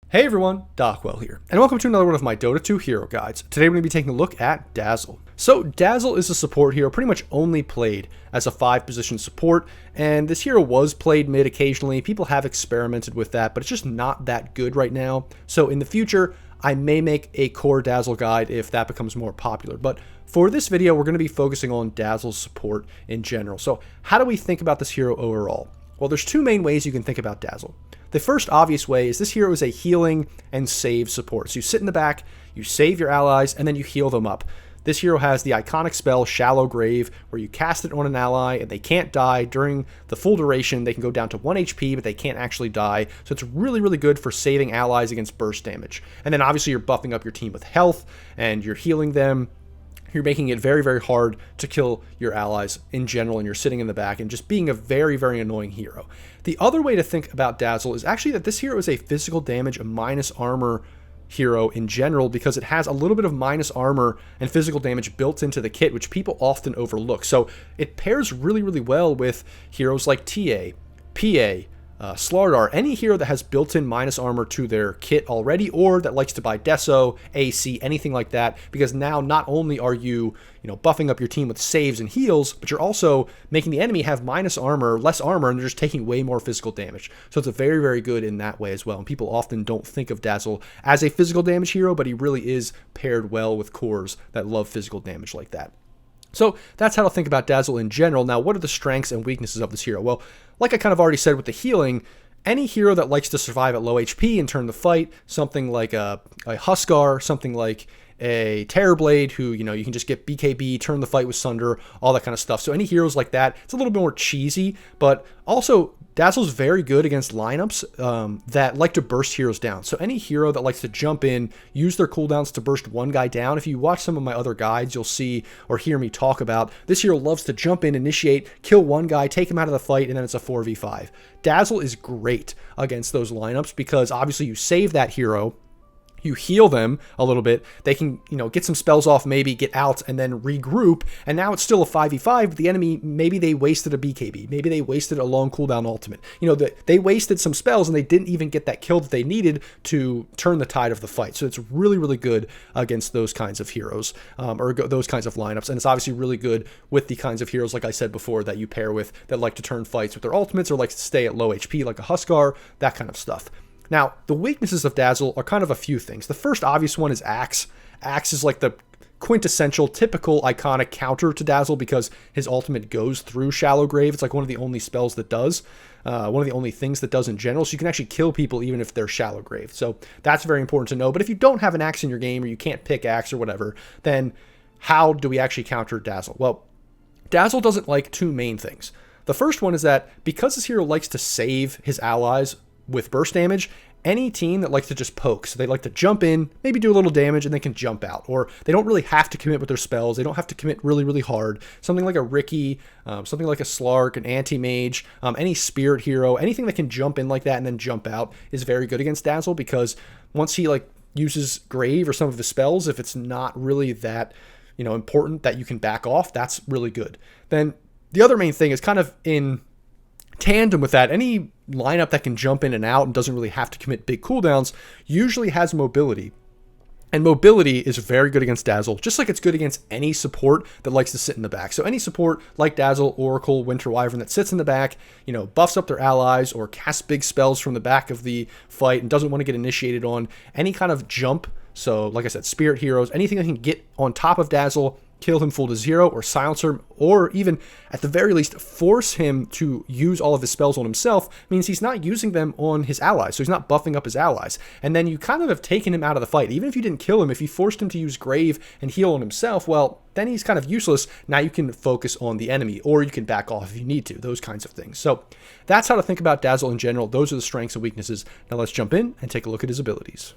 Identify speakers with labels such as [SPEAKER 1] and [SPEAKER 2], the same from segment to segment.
[SPEAKER 1] Hey everyone, Dockwell here, and welcome to another one of my Dota 2 hero guides. Today we're going to be taking a look at Dazzle. So Dazzle is a support hero pretty much only played as a 5-position support, and this hero was played mid occasionally. People have experimented with that, but it's just not that good right now. So in the future, I may make a core Dazzle guide if that becomes more popular, but for this video, we're going to be focusing on Dazzle's support in general. So how do we think about this hero overall? Well, there's two main ways you can think about Dazzle. The first obvious way is this hero is a healing and save support. So you sit in the back, you save your allies, and then you heal them up. This hero has the iconic spell Shallow Grave, where you cast it on an ally and they can't die during the full duration. They can go down to 1 HP, but they can't actually die. So it's really, really good for saving allies against burst damage. And then obviously you're buffing up your team with health, and you're healing them. You're making it very, very hard to kill your allies in general, and you're sitting in the back and just being a very, very annoying hero. The other way to think about Dazzle is actually that this hero is a physical damage, a minus armor hero in general, because it has a little bit of minus armor and physical damage built into the kit, which people often overlook. So it pairs really, really well with heroes like TA, PA, Slardar, any hero that has built-in minus armor to their kit already, or that likes to buy Deso, AC, anything like that, because now not only are you buffing up your team with saves and heals, but you're also making the enemy have minus armor, less armor, and they're just taking way more physical damage. So it's a very, very good in that way as well. And people often don't think of Dazzle as a physical damage hero, but he really is paired well with cores that love physical damage like that. So that's how to think about Dazzle in general. Now, what are the strengths and weaknesses of this hero? Well, like I kind of already said with the healing, any hero that likes to survive at low HP and turn the fight, something like a Huskar, something like a Terrorblade, who, you can just get BKB, turn the fight with Sunder, all that kind of stuff. So any heroes like that, it's a little bit more cheesy, but also Dazzle's very good against lineups that like to burst heroes down. So any hero that likes to jump in, use their cooldowns to burst one guy down. If you watch some of my other guides, you'll see or hear me talk about this hero loves to jump in, initiate, kill one guy, take him out of the fight, and then it's a 4v5. Dazzle is great against those lineups because obviously you save that hero, you heal them a little bit, they can, get some spells off, maybe get out and then regroup, and now it's still a 5v5, but the enemy, maybe they wasted a BKB, maybe they wasted a long cooldown ultimate. They wasted some spells and they didn't even get that kill that they needed to turn the tide of the fight. So it's really, really good against those kinds of heroes, or those kinds of lineups, and it's obviously really good with the kinds of heroes, like I said before, that you pair with that like to turn fights with their ultimates or like to stay at low HP, like a Huskar, that kind of stuff. Now, the weaknesses of Dazzle are kind of a few things. The first obvious one is Axe. Axe is like the quintessential, typical, iconic counter to Dazzle because his ultimate goes through Shallow Grave. It's like one of the only spells that does, one of the only things that does in general. So you can actually kill people even if they're Shallow Grave. So that's very important to know. But if you don't have an Axe in your game or you can't pick Axe or whatever, then how do we actually counter Dazzle? Well, Dazzle doesn't like two main things. The first one is that because this hero likes to save his allies with burst damage, any team that likes to just poke, so they like to jump in, maybe do a little damage, and they can jump out, or they don't really have to commit with their spells, they don't have to commit really, really hard. Something like a Ricky, something like a Slark, an anti-mage, any spirit hero, anything that can jump in like that and then jump out is very good against Dazzle, because once he uses Grave or some of his spells, if it's not really that important that you can back off, that's really good. Then the other main thing is kind of in tandem with that, any lineup that can jump in and out and doesn't really have to commit big cooldowns usually has mobility. And mobility is very good against Dazzle, just like it's good against any support that likes to sit in the back. So any support like Dazzle, Oracle, Winter Wyvern that sits in the back, buffs up their allies or casts big spells from the back of the fight and doesn't want to get initiated on any kind of jump. So like I said, spirit heroes, anything that can get on top of Dazzle, kill him full to zero or silence him, or even at the very least force him to use all of his spells on himself, means he's not using them on his allies, so he's not buffing up his allies. And then you kind of have taken him out of the fight. Even if you didn't kill him, if you forced him to use Grave and heal on himself, well, then he's kind of useless. Now you can focus on the enemy, or you can back off if you need to, those kinds of things. So that's how to think about Dazzle in general. Those are the strengths and weaknesses. Now let's jump in and take a look at his abilities.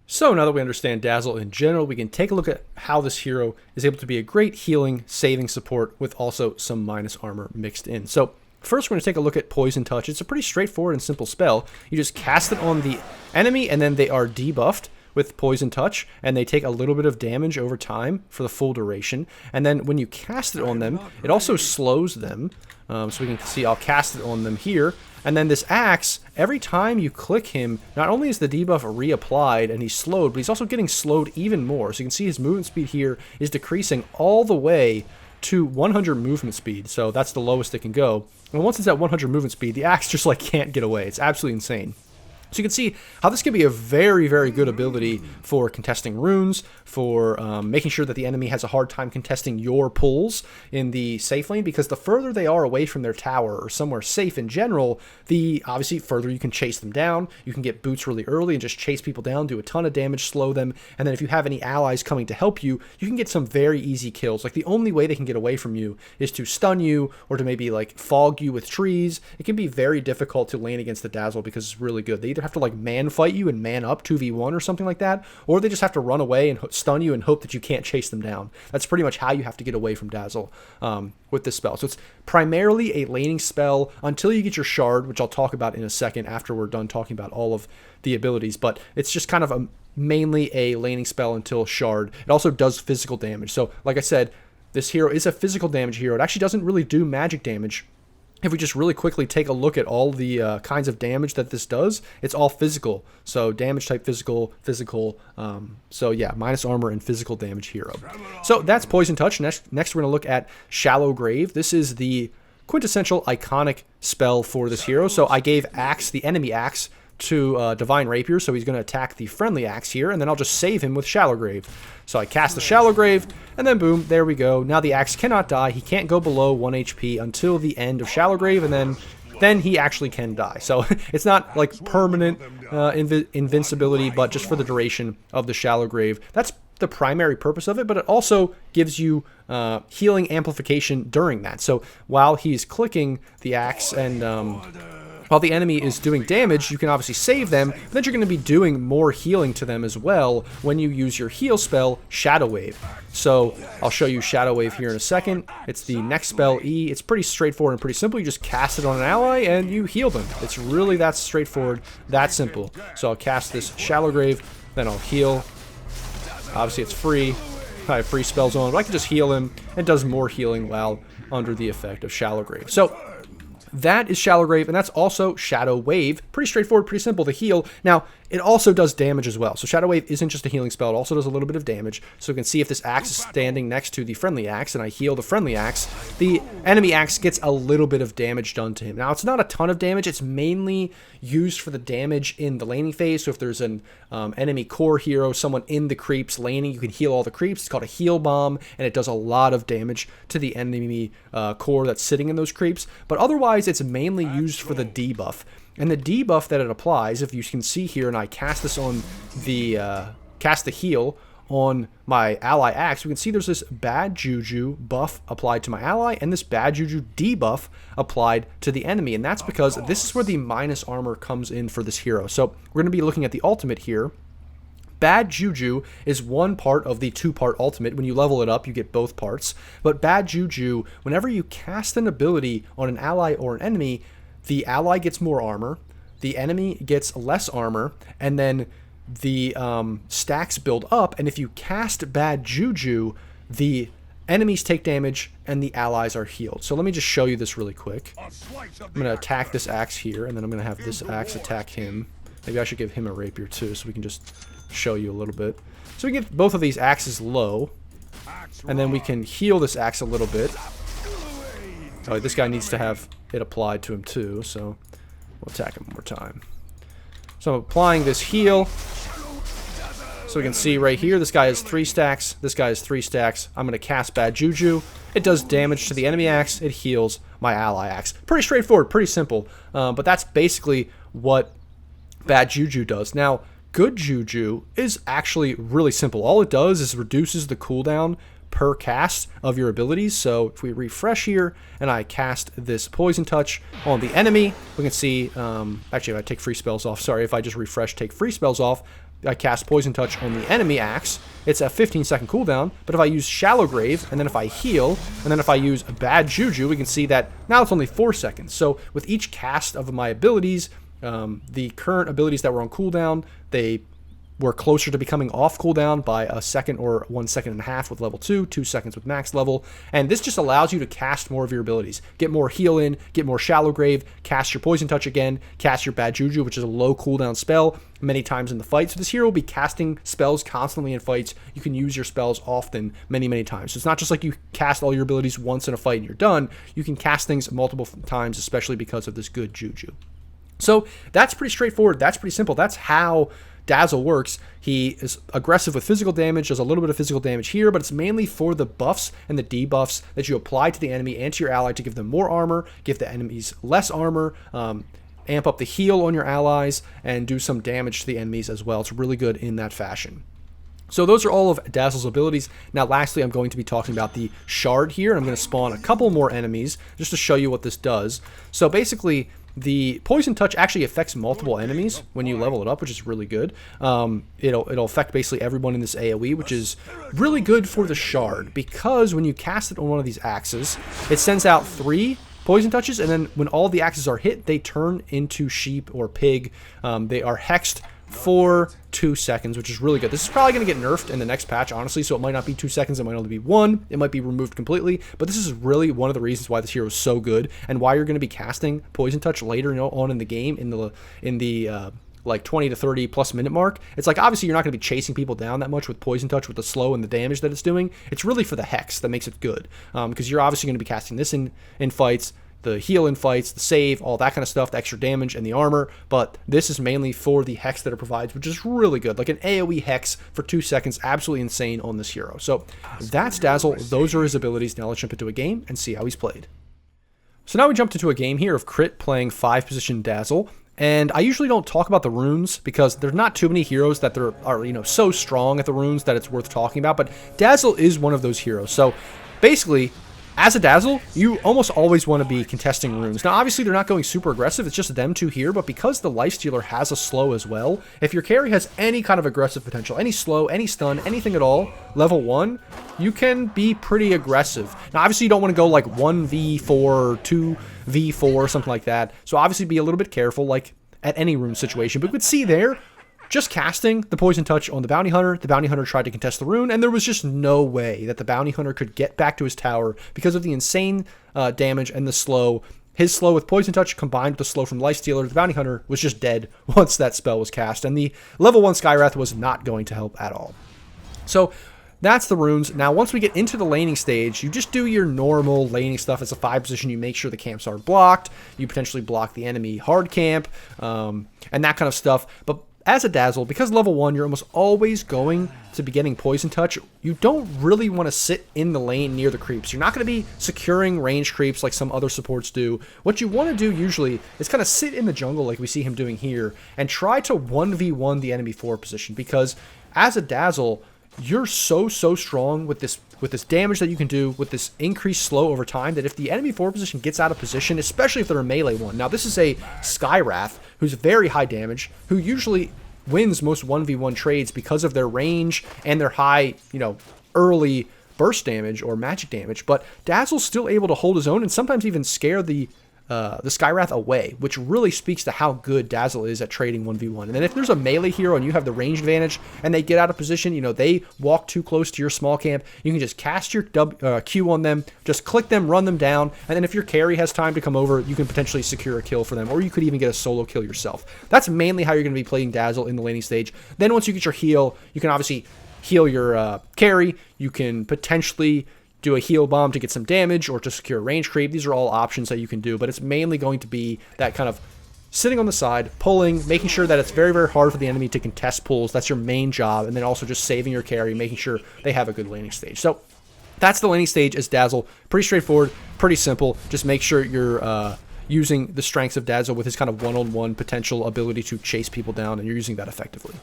[SPEAKER 1] So now that we understand Dazzle in general, we can take a look at how this hero is able to be a great healing, saving support with also some minus armor mixed in. So first we're going to take a look at Poison Touch. It's a pretty straightforward and simple spell. You just cast it on the enemy and then they are debuffed with Poison Touch, and they take a little bit of damage over time for the full duration. And then when you cast it on them, it also slows them. So we can see I'll cast it on them here, And then this axe, every time you click him, not only is the debuff reapplied and he's slowed, but he's also getting slowed even more. So you can see his movement speed here is decreasing all the way to 100 movement speed. So that's the lowest it can go. And once it's at 100 movement speed, the axe just like can't get away. It's absolutely insane. So you can see how this can be a very, very good ability for contesting runes, for making sure that the enemy has a hard time contesting your pulls in the safe lane, because the further they are away from their tower or somewhere safe in general, the obviously further you can chase them down. You can get boots really early and just chase people down, do a ton of damage, slow them, and then if you have any allies coming to help you, you can get some very easy kills. Like the only way they can get away from you is to stun you or to maybe like fog you with trees. It can be very difficult to lane against the Dazzle because it's really good. They either have to like man fight you and man up 2v1 or something like that, or they just have to run away and stun you and hope that you can't chase them down. That's pretty much how you have to get away from Dazzle with this spell. So it's primarily a laning spell until you get your shard, which I'll talk about in a second after we're done talking about all of the abilities, but it's just kind of mainly a laning spell until shard. It also does physical damage. So like I said, this hero is a physical damage hero. It actually doesn't really do magic damage. If we just really quickly take a look at all the kinds of damage that this does, it's all physical. So damage type physical. So yeah, minus armor and physical damage hero. So that's Poison Touch. Next we're going to look at Shallow Grave. This is the quintessential iconic spell for this hero. So I gave Axe, the enemy Axe, to Divine Rapier, so he's going to attack the friendly axe here, and then I'll just save him with Shallow Grave. So I cast the Shallow Grave, and then boom, there we go. Now the axe cannot die. He can't go below 1 HP until the end of Shallow Grave, and then he actually can die. So it's not like permanent invincibility, but just for the duration of the Shallow Grave. That's the primary purpose of it, but it also gives you healing amplification during that. So while he's clicking the axe and while the enemy is doing damage, you can obviously save them, but then you're going to be doing more healing to them as well when you use your heal spell, Shadow Wave. So I'll show you Shadow Wave here in a second. It's the next spell, E. It's pretty straightforward and pretty simple. You just cast it on an ally and you heal them. It's really that straightforward, that simple. So I'll cast this Shallow Grave, then I'll heal. Obviously it's free. I have free spells on, but I can just heal him, and it does more healing while under the effect of Shallow Grave. So that is Shallow Grave, and that's also Shadow Wave. Pretty straightforward, pretty simple to heal. Now, it also does damage as well. So Shadow Wave isn't just a healing spell, it also does a little bit of damage. So you can see if this axe is standing next to the friendly axe, and I heal the friendly axe, the enemy axe gets a little bit of damage done to him. Now, it's not a ton of damage, it's mainly used for the damage in the laning phase. So if there's an enemy core hero, someone in the creeps laning, you can heal all the creeps. It's called a heal bomb, and it does a lot of damage to the enemy core that's sitting in those creeps. But otherwise, it's mainly used for the debuff. And the debuff that it applies, if you can see here, and I cast this on the cast the heal on my ally axe, we can see there's this bad juju buff applied to my ally and this bad juju debuff applied to the enemy. And that's because this is where the minus armor comes in for this hero. So we're going to be looking at the ultimate here. Bad Juju is one part of the two-part ultimate. When you level it up, you get both parts. But Bad Juju, whenever you cast an ability on an ally or an enemy, the ally gets more armor, the enemy gets less armor, and then the stacks build up. And if you cast Bad Juju, the enemies take damage and the allies are healed. So let me just show you this really quick. I'm going to attack this axe here, and then I'm going to have this axe attack him. Maybe I should give him a rapier too, so we can just show you a little bit. So we get both of these axes low, and then we can heal this axe a little bit. Oh, this guy needs to have it applied to him too, so we'll attack him one more time. So I'm applying this heal. So we can see right here, this guy has 3 stacks, this guy has 3 stacks. I'm going to cast Bad Juju. It does damage to the enemy axe, it heals my ally axe. Pretty straightforward, pretty simple, but that's basically what Bad Juju does. Now, Good Juju is actually really simple. All it does is reduces the cooldown per cast of your abilities. So if we refresh here and I cast this Poison Touch on the enemy, we can see, actually if I take free spells off, sorry, if I just refresh, take free spells off, I cast Poison Touch on the enemy axe, it's a 15-second cooldown, but if I use Shallow Grave, and then if I heal, and then if I use Bad Juju, we can see that now it's only 4 seconds. So with each cast of my abilities, the current abilities that were on cooldown, they we're closer to becoming off cooldown by a second or 1.5 seconds with level 2, 2 seconds with max level. And this just allows you to cast more of your abilities. Get more heal in, get more shallow grave, cast your poison touch again, cast your bad juju, which is a low cooldown spell, many times in the fight. So this hero will be casting spells constantly in fights. You can use your spells often, many times. So it's not just like you cast all your abilities once in a fight and you're done. You can cast things multiple times, especially because of this good juju. So that's pretty straightforward. That's pretty simple. That's how Dazzle works. He is aggressive with physical damage, does a little bit of physical damage here, but it's mainly for the buffs and the debuffs that you apply to the enemy and to your ally to give them more armor, give the enemies less armor, amp up the heal on your allies, and do some damage to the enemies as well. It's really good in that fashion. So those are all of Dazzle's abilities. Now lastly, I'm going to be talking about the Shard here, and I'm going to spawn a couple more enemies just to show you what this does. So basically, the Poison Touch actually affects multiple enemies when you level it up, which is really good. It'll affect basically everyone in this AoE, which is really good for the Shard, because when you cast it on one of these axes, it sends out 3 poison touches, and then when all the axes are hit, they turn into sheep or pig. They are hexed for 2 seconds, which is really good. This is probably going to get nerfed in the next patch, honestly, so it might not be 2 seconds, it might only be 1, it might be removed completely, but this is really one of the reasons why this hero is so good, and why you're going to be casting Poison Touch later on in the game, in the like 20 to 30 plus minute mark. It's like, obviously you're not going to be chasing people down that much with Poison Touch, with the slow and the damage that it's doing. It's really for the hex that makes it good, because you're obviously going to be casting this in fights, the heal in fights, the save, all that kind of stuff, the extra damage and the armor, but this is mainly for the hex that it provides, which is really good. Like an AoE hex for 2 seconds, absolutely insane on this hero. So that's Dazzle. Those are his abilities. Now let's jump into a game and see how he's played. So now we jumped into a game here of Crit playing 5-position Dazzle. And I usually don't talk about the runes because there's not too many heroes that are so strong at the runes that it's worth talking about, but Dazzle is one of those heroes. So basically, as a Dazzle, you almost always want to be contesting runes. Now, obviously, they're not going super aggressive. It's just them two here. But because the Lifestealer has a slow as well, if your carry has any kind of aggressive potential, any slow, any stun, anything at all, level 1, you can be pretty aggressive. Now, obviously, you don't want to go like 1v4, 2v4, something like that. So, obviously, be a little bit careful, like at any rune situation. But we could see there, just casting the Poison Touch on the Bounty Hunter tried to contest the rune, and there was just no way that the Bounty Hunter could get back to his tower because of the insane damage and the slow. His slow with Poison Touch combined with the slow from Lifestealer, the Bounty Hunter was just dead once that spell was cast, and the level 1 Skywrath was not going to help at all. So that's the runes. Now, once we get into the laning stage, you just do your normal laning stuff. As a 5 position, you make sure the camps are blocked. You potentially block the enemy hard camp, and that kind of stuff. But as a Dazzle, because level 1, you're almost always going to be getting Poison Touch, you don't really want to sit in the lane near the creeps. You're not going to be securing range creeps like some other supports do. What you want to do usually is kind of sit in the jungle like we see him doing here and try to 1v1 the enemy 4 position, because as a Dazzle, you're so strong with this damage that you can do, with this increased slow over time, that if the enemy 4 position gets out of position, especially if they're a melee one. Now, this is a Skywrath who's very high damage, who usually wins most 1v1 trades because of their range and their high, early burst damage or magic damage. But Dazzle's still able to hold his own and sometimes even scare the Skywrath away, which really speaks to how good Dazzle is at trading 1v1. And then if there's a melee hero and you have the range advantage and they get out of position, they walk too close to your small camp, you can just cast your Q on them, just click them, run them down, and then if your carry has time to come over, you can potentially secure a kill for them, or you could even get a solo kill yourself. That's mainly how you're going to be playing Dazzle in the laning stage. Then once you get your heal, you can obviously heal your carry, you can potentially do a heal bomb to get some damage or to secure a range creep. These are all options that you can do, but it's mainly going to be that kind of sitting on the side, pulling, making sure that it's very hard for the enemy to contest pulls. That's your main job, and then also just saving your carry, making sure they have a good laning stage. So that's the laning stage as Dazzle. Pretty straightforward, pretty simple. Just make sure you're using the strengths of Dazzle with his kind of one-on-one potential ability to chase people down, and you're using that effectively.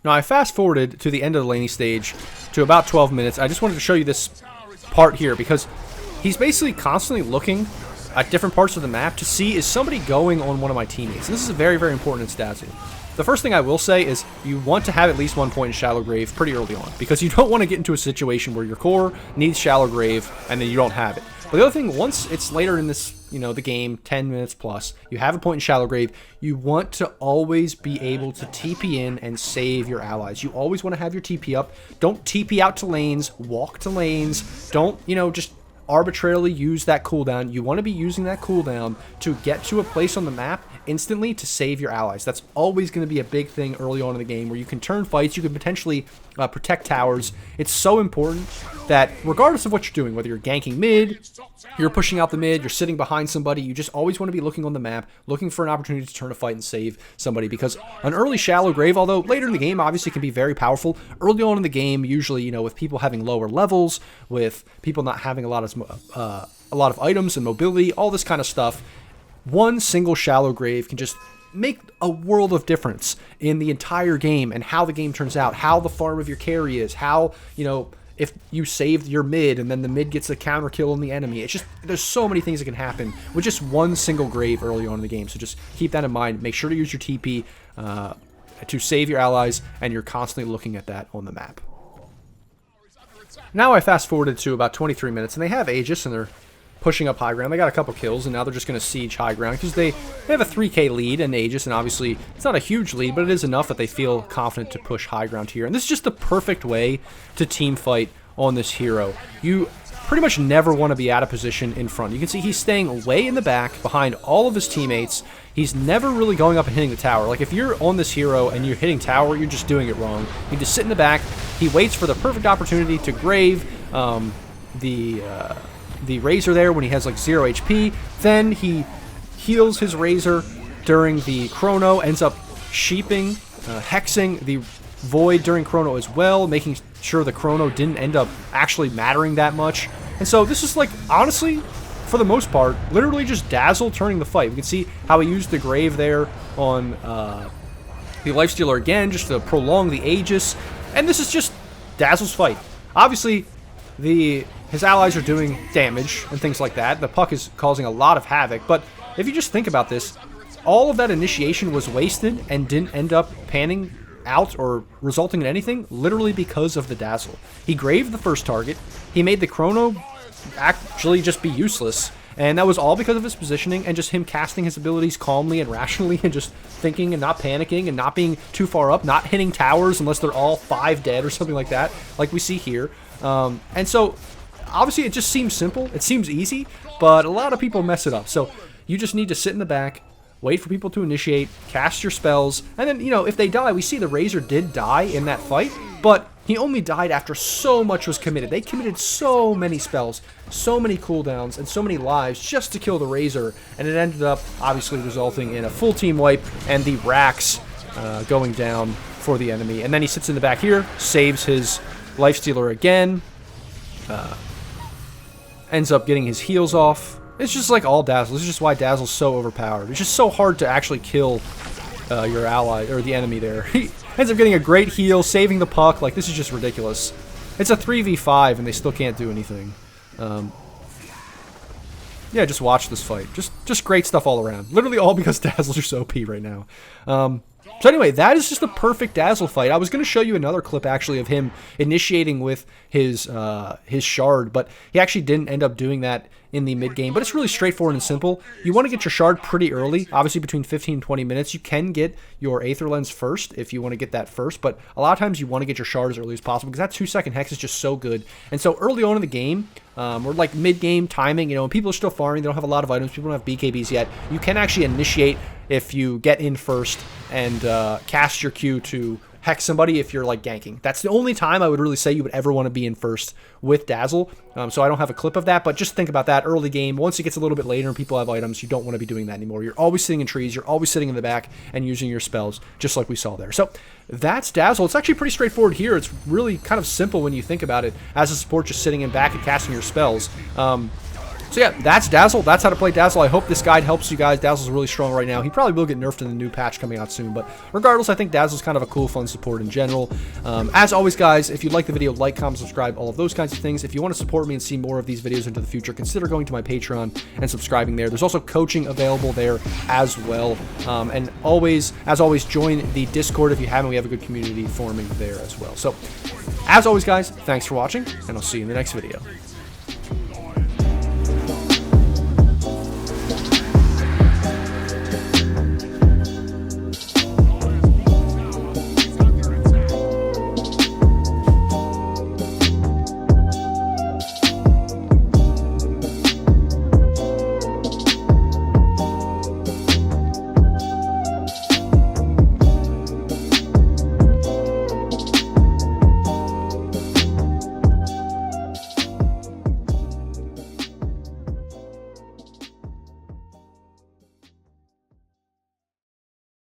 [SPEAKER 1] Now, I fast-forwarded to the end of the laning stage to about 12 minutes. I just wanted to show you this part here because he's basically constantly looking at different parts of the map to see, is somebody going on one of my teammates? And this is very important in Dazzle. The first thing I will say is you want to have at least 1 point in Shallow Grave pretty early on, because you don't want to get into a situation where your core needs Shallow Grave and then you don't have it. But the other thing, once it's later in this the game, 10 minutes plus. You have a point in shallow grave. You want to always be able to TP in and save your allies. You always want to have your TP up. Don't TP out to lanes. Walk to lanes. Don't, just arbitrarily use that cooldown. You want to be using that cooldown to get to a place on the map instantly to save your allies. That's always going to be a big thing early on in the game, where you can turn fights, you can potentially protect towers. It's so important that regardless of what you're doing, whether you're ganking mid, you're pushing out the mid, you're sitting behind somebody, you just always want to be looking on the map, looking for an opportunity to turn a fight and save somebody, because an early shallow grave, although later in the game obviously can be very powerful, early on in the game, usually, with people having lower levels, with people not having a lot of items and mobility, all this kind of stuff, one single shallow grave can just make a world of difference in the entire game and how the game turns out, how the farm of your carry is, how, if you saved your mid and then the mid gets a counter kill on the enemy. It's just, there's so many things that can happen with just one single grave early on in the game. So just keep that in mind. Make sure to use your TP to save your allies, and you're constantly looking at that on the map. Now I fast forwarded to about 23 minutes, and they have Aegis, and they're pushing up high ground. They got a couple kills, and now they're just going to siege high ground because they have a 3k lead in Aegis, and obviously it's not a huge lead, but it is enough that they feel confident to push high ground here. And this is just the perfect way to team fight on this hero. You pretty much never want to be out of position in front. You can see he's staying way in the back behind all of his teammates. He's never really going up and hitting the tower. Like, if you're on this hero and you're hitting tower, you're just doing it wrong. You just sit in the back. He waits for the perfect opportunity to grave the Razor there when he has like 0 HP. Then he heals his Razor during the Chrono, ends up sheeping, hexing the Void during Chrono as well, making sure the Chrono didn't end up actually mattering that much. And so this is, like, honestly, for the most part, literally just Dazzle turning the fight. We can see how he used the Grave there on the Lifestealer again, just to prolong the Aegis. And this is just Dazzle's fight. Obviously, his allies are doing damage and things like that. The puck is causing a lot of havoc, but if you just think about this, all of that initiation was wasted and didn't end up panning out or resulting in anything, literally because of the Dazzle. He graved the first target, he made the Chrono actually just be useless, and that was all because of his positioning and just him casting his abilities calmly and rationally and just thinking and not panicking and not being too far up, not hitting towers unless they're all 5 dead or something like that, like we see here. And so obviously it just seems simple, it seems easy, but a lot of people mess it up. So you just need to sit in the back, wait for people to initiate, cast your spells, and then, if they die, we see the Razor did die in that fight, but he only died after so much was committed. They committed so many spells, so many cooldowns, and so many lives just to kill the Razor, and it ended up obviously resulting in a full team wipe and the racks going down for the enemy. And then he sits in the back here, saves his Lifestealer again, ends up getting his heals off. It's just like all Dazzle. This is just why Dazzle's so overpowered. It's just so hard to actually kill your ally, or the enemy there. He ends up getting a great heal, saving the puck. Like, this is just ridiculous. It's a 3v5, and they still can't do anything. Yeah, just watch this fight. Just great stuff all around. Literally all because Dazzle's just OP right now. So anyway, that is just the perfect Dazzle fight. I was going to show you another clip, actually, of him initiating with his shard, but he actually didn't end up doing that in the mid-game. But it's really straightforward and simple. You want to get your shard pretty early, obviously between 15 and 20 minutes. You can get your Aether Lens first if you want to get that first, but a lot of times you want to get your shard as early as possible because that 2-second hex is just so good. And so early on in the game, or like mid-game timing, when people are still farming, they don't have a lot of items, people don't have BKBs yet, you can actually initiate if you get in first and cast your Q to hex somebody if you're like ganking. That's the only time I would really say you would ever want to be in first with Dazzle. So I don't have a clip of that, but just think about that early game. Once it gets a little bit later and people have items, you don't want to be doing that anymore. You're always sitting in trees, you're always sitting in the back and using your spells, just like we saw there. So that's Dazzle. It's actually pretty straightforward here. It's really kind of simple when you think about it as a support, just sitting in back and casting your spells. So yeah, that's Dazzle. That's how to play Dazzle. I hope this guide helps you guys. Dazzle's really strong right now. He probably will get nerfed in the new patch coming out soon, but regardless, I think Dazzle's kind of a cool, fun support in general. As always, guys, if you like the video, like, comment, subscribe, all of those kinds of things. If you want to support me and see more of these videos into the future, consider going to my Patreon and subscribing there. There's also coaching available there as well. And always, as always, join the Discord if you haven't. We have a good community forming there as well. So, as always, guys, thanks for watching, and I'll see you in the next video.